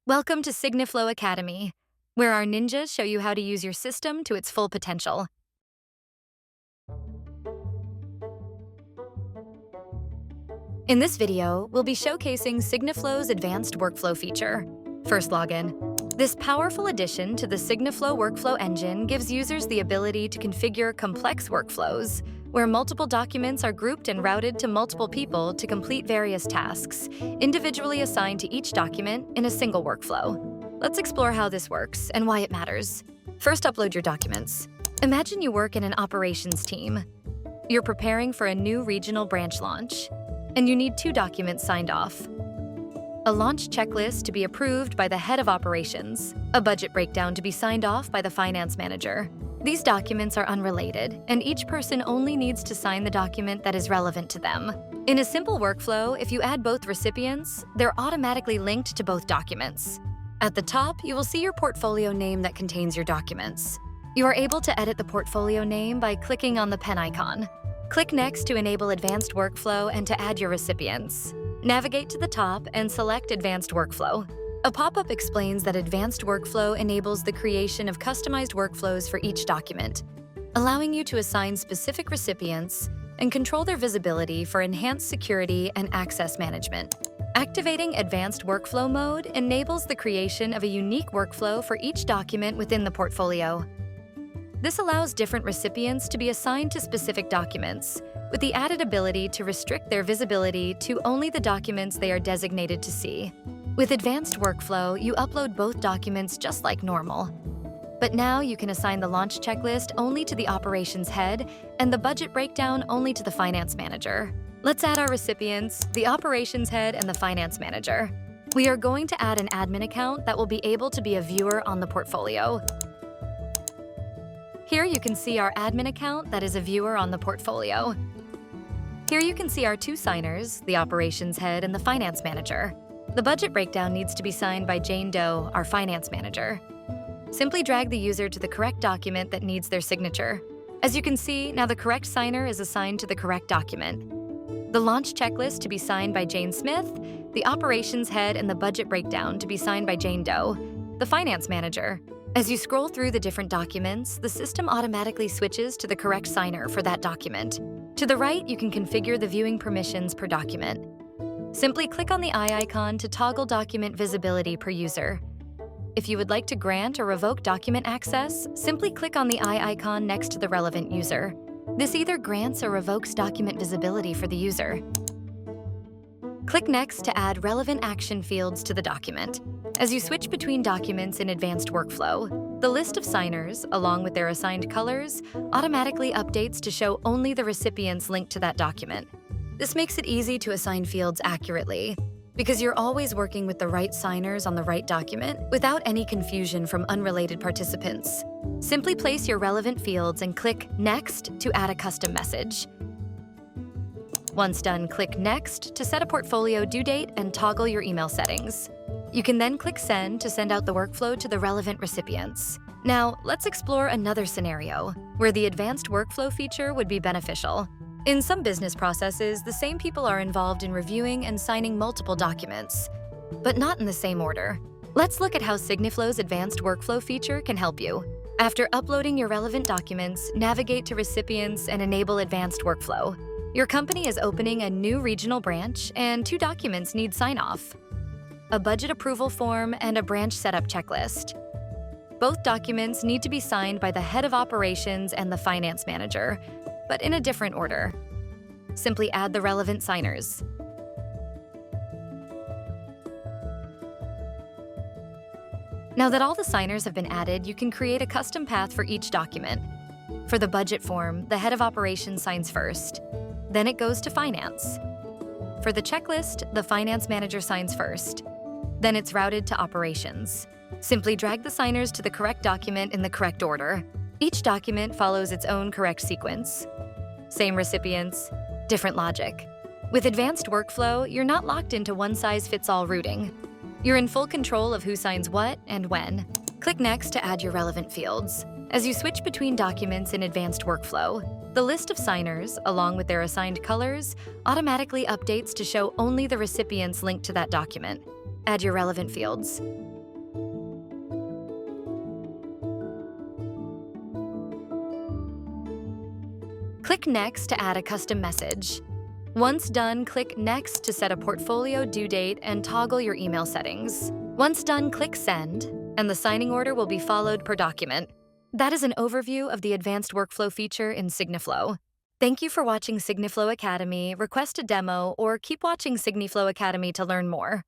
Welcome to SigniFlow Academy, where our ninjas show you how to use your system to its full potential. In this video, we'll be showcasing SigniFlow's advanced workflow feature. First login. This powerful addition to the SigniFlow workflow engine gives users the ability to configure complex workflows, where multiple documents are grouped and routed to multiple people to complete various tasks, individually assigned to each document in a single workflow. Let's explore how this works and why it matters. First, upload your documents. Imagine you work in an operations team. You're preparing for a new regional branch launch, and you need 2 documents signed off. A launch checklist to be approved by the head of operations, a budget breakdown to be signed off by the finance manager. These documents are unrelated, and each person only needs to sign the document that is relevant to them. In a simple workflow, if you add both recipients, they're automatically linked to both documents. At the top, you will see your portfolio name that contains your documents. You are able to edit the portfolio name by clicking on the pen icon. Click Next to enable Advanced Workflow and to add your recipients. Navigate to the top and select Advanced Workflow. A pop-up explains that Advanced Workflow enables the creation of customized workflows for each document, allowing you to assign specific recipients and control their visibility for enhanced security and access management. Activating Advanced Workflow mode enables the creation of a unique workflow for each document within the portfolio. This allows different recipients to be assigned to specific documents, with the added ability to restrict their visibility to only the documents they are designated to see. With Advanced Workflow, you upload both documents just like normal. But now you can assign the launch checklist only to the operations head and the budget breakdown only to the finance manager. Let's add our recipients, the operations head and the finance manager. We are going to add an admin account that will be able to be a viewer on the portfolio. Here you can see our admin account that is a viewer on the portfolio. Here you can see our 2 signers, the operations head and the finance manager. The budget breakdown needs to be signed by Jane Doe, our finance manager. Simply drag the user to the correct document that needs their signature. As you can see, now the correct signer is assigned to the correct document. The launch checklist to be signed by Jane Smith, the operations head and the budget breakdown to be signed by Jane Doe, the finance manager. As you scroll through the different documents, the system automatically switches to the correct signer for that document. To the right, you can configure the viewing permissions per document. Simply click on the eye icon to toggle document visibility per user. If you would like to grant or revoke document access, simply click on the eye icon next to the relevant user. This either grants or revokes document visibility for the user. Click Next to add relevant action fields to the document. As you switch between documents in Advanced Workflow, the list of signers, along with their assigned colors, automatically updates to show only the recipients linked to that document. This makes it easy to assign fields accurately, because you're always working with the right signers on the right document without any confusion from unrelated participants. Simply place your relevant fields and click Next to add a custom message. Once done, click Next to set a portfolio due date and toggle your email settings. You can then click Send to send out the workflow to the relevant recipients. Now, let's explore another scenario where the Advanced Workflow feature would be beneficial. In some business processes, the same people are involved in reviewing and signing multiple documents, but not in the same order. Let's look at how SigniFlow's Advanced Workflow feature can help you. After uploading your relevant documents, navigate to Recipients and enable Advanced Workflow. Your company is opening a new regional branch and 2 documents need sign-off: a budget approval form and a branch setup checklist. Both documents need to be signed by the head of operations and the finance manager, but in a different order. Simply add the relevant signers. Now that all the signers have been added, you can create a custom path for each document. For the budget form, the head of operations signs first. Then it goes to finance. For the checklist, the finance manager signs first. Then it's routed to operations. Simply drag the signers to the correct document in the correct order. Each document follows its own correct sequence. Same recipients, different logic. With Advanced Workflow, you're not locked into one-size-fits-all routing. You're in full control of who signs what and when. Click Next to add your relevant fields. As you switch between documents in Advanced Workflow, the list of signers, along with their assigned colors, automatically updates to show only the recipients linked to that document. Add your relevant fields. Click Next to add a custom message. Once done, click Next to set a portfolio due date and toggle your email settings. Once done, click Send, and the signing order will be followed per document. That is an overview of the advanced workflow feature in SigniFlow. Thank you for watching SigniFlow Academy. Request a demo or keep watching SigniFlow Academy to learn more.